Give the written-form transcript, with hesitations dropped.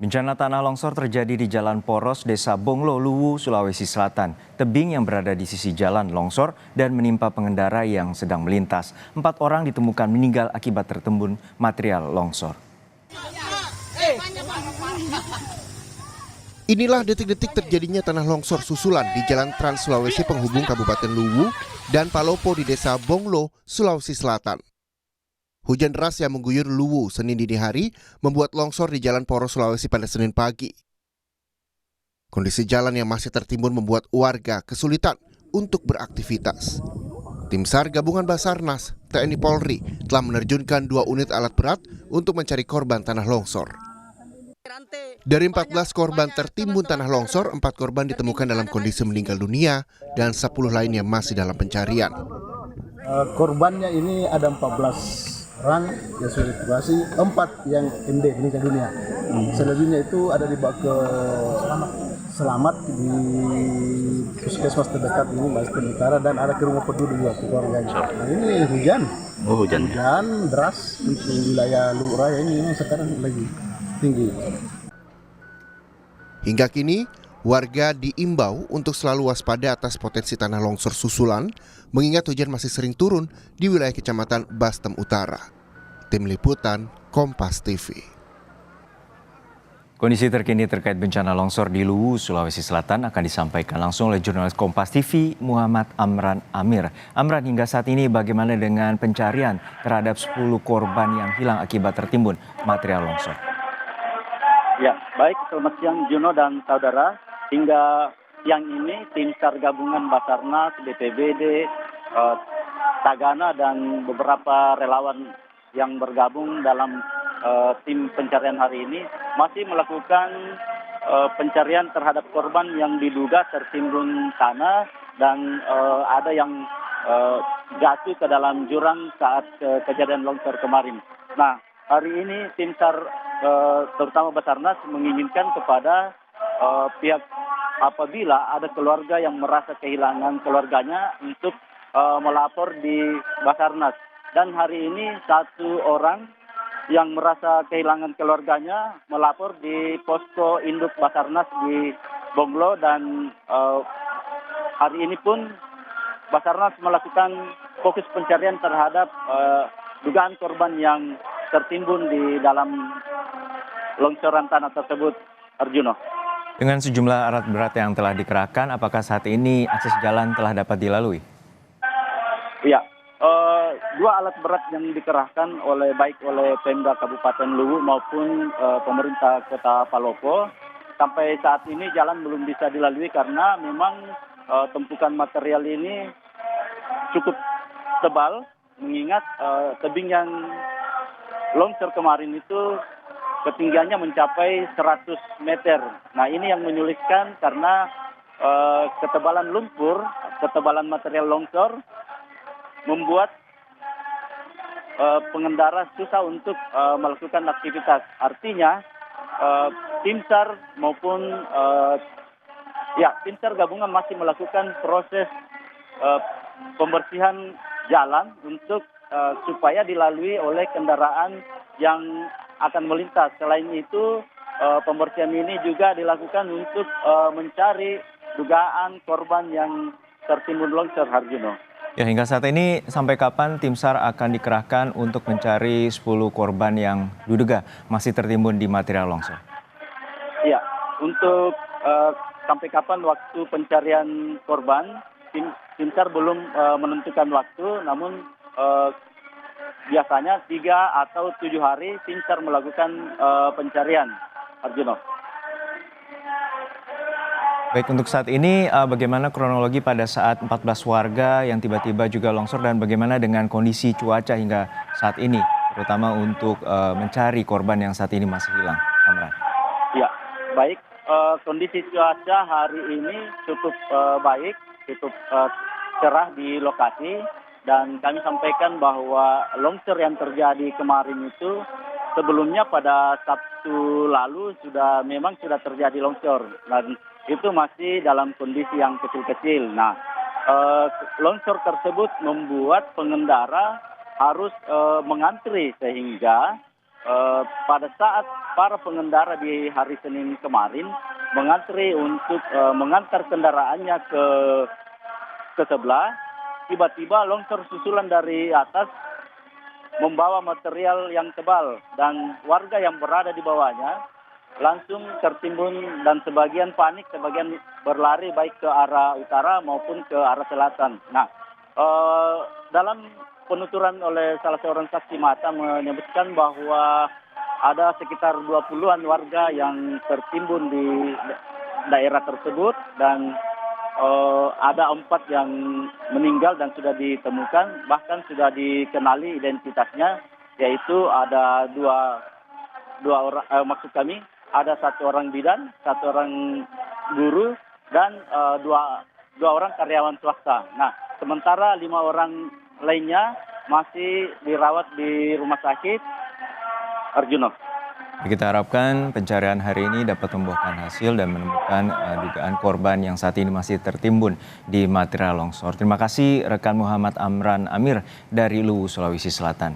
Bencana tanah longsor terjadi di Jalan Poros, Desa Bonglo, Luwu, Sulawesi Selatan. Tebing yang berada di sisi jalan longsor dan menimpa pengendara yang sedang melintas. 4 orang ditemukan meninggal akibat tertimbun material longsor. Inilah detik-detik terjadinya tanah longsor susulan di Jalan Trans Sulawesi penghubung Kabupaten Luwu dan Palopo di Desa Bonglo, Sulawesi Selatan. Hujan deras yang mengguyur Luwu Senin dini hari membuat longsor di Jalan Poros Sulawesi pada Senin pagi. Kondisi jalan yang masih tertimbun membuat warga kesulitan untuk beraktivitas. Tim SAR gabungan Basarnas, TNI Polri telah menerjunkan 2 unit alat berat untuk mencari korban tanah longsor. Dari 14 korban tertimbun tanah longsor, 4 korban ditemukan dalam kondisi meninggal dunia dan 10 lainnya masih dalam pencarian. Korbannya ini ada 14 orang yang sudah dievakuasi, 4 yang MD meninggal dunia. Selebihnya itu ada dibawa ke selamat di puskesmas terdekat ini, Mas Utara, dan ada ke rumah peduli juga keluarganya. Nah, ini hujan deras untuk wilayah Luwu Raya ini memang sekarang lagi tinggi. Hingga kini, warga diimbau untuk selalu waspada atas potensi tanah longsor susulan, mengingat hujan masih sering turun di wilayah Kecamatan Bastem Utara. Tim Liputan, Kompas TV. Kondisi terkini terkait bencana longsor di Luwu, Sulawesi Selatan akan disampaikan langsung oleh jurnalis Kompas TV Muhammad Amran Amir. Amran, hingga saat ini bagaimana dengan pencarian terhadap 10 korban yang hilang akibat tertimbun material longsor? Ya, baik, selamat siang Juno dan saudara. Hingga siang ini tim SAR gabungan Basarnas, BPBD, Tagana dan beberapa relawan yang bergabung dalam tim pencarian hari ini masih melakukan pencarian terhadap korban yang diduga tertimbun tanah dan ada yang jatuh ke dalam jurang saat kejadian longsor kemarin. Nah, hari ini tim SAR terutama Basarnas menginginkan kepada pihak apabila ada keluarga yang merasa kehilangan keluarganya untuk melapor di Basarnas. Dan hari ini 1 orang yang merasa kehilangan keluarganya melapor di posko induk Basarnas di Bonglo, dan hari ini pun Basarnas melakukan fokus pencarian terhadap dugaan korban yang tertimbun di dalam longsoran tanah tersebut, Arjuno. Dengan sejumlah alat berat yang telah dikerahkan, apakah saat ini akses jalan telah dapat dilalui? Ya, 2 alat berat yang dikerahkan baik oleh Pemda Kabupaten Luwu maupun pemerintah Kota Palopo. Sampai saat ini jalan belum bisa dilalui karena memang tumpukan material ini cukup tebal, mengingat tebing yang longsor kemarin itu ketinggiannya mencapai 100 meter. Nah, ini yang menyulitkan karena ketebalan lumpur, ketebalan material longsor membuat pengendara susah untuk melakukan aktivitas. Artinya tim SAR maupun tim SAR gabungan masih melakukan proses pembersihan jalan untuk supaya dilalui oleh kendaraan yang akan melintas. Selain itu, pembersihan ini juga dilakukan untuk mencari dugaan korban yang tertimbun longsor, Harjuno. Ya, hingga saat ini sampai kapan tim SAR akan dikerahkan untuk mencari 10 korban yang diduga masih tertimbun di material longsor? Ya, untuk sampai kapan waktu pencarian korban, tim SAR belum menentukan waktu, namun biasanya 3 atau 7 hari tim SAR melakukan pencarian, Arjuno. Baik, untuk saat ini bagaimana kronologi pada saat 14 warga yang tiba-tiba juga longsor dan bagaimana dengan kondisi cuaca hingga saat ini, terutama untuk mencari korban yang saat ini masih hilang, Amran? Ya, baik. Kondisi cuaca hari ini cukup baik, cukup cerah di lokasi. Dan kami sampaikan bahwa longsor yang terjadi kemarin itu sebelumnya pada Sabtu lalu memang sudah terjadi longsor. Dan itu masih dalam kondisi yang kecil-kecil. Nah, longsor tersebut membuat pengendara harus mengantri sehingga pada saat para pengendara di hari Senin kemarin mengantri untuk mengantar kendaraannya ke sebelah, tiba-tiba longsor susulan dari atas membawa material yang tebal dan warga yang berada di bawahnya langsung tertimbun dan sebagian panik, sebagian berlari baik ke arah utara maupun ke arah selatan. Nah, dalam penuturan oleh salah seorang saksi mata menyebutkan bahwa ada sekitar 20-an warga yang tertimbun di daerah tersebut dan ada 4 yang meninggal dan sudah ditemukan, bahkan sudah dikenali identitasnya, yaitu ada dua orang, maksud kami ada 1 orang bidan, 1 orang guru dan dua orang karyawan swasta. Nah, sementara 5 orang lainnya masih dirawat di rumah sakit Arjuno. Kita harapkan pencarian hari ini dapat membuahkan hasil dan menemukan dugaan korban yang saat ini masih tertimbun di material longsor. Terima kasih rekan Muhammad Amran Amir dari Luwu, Sulawesi Selatan.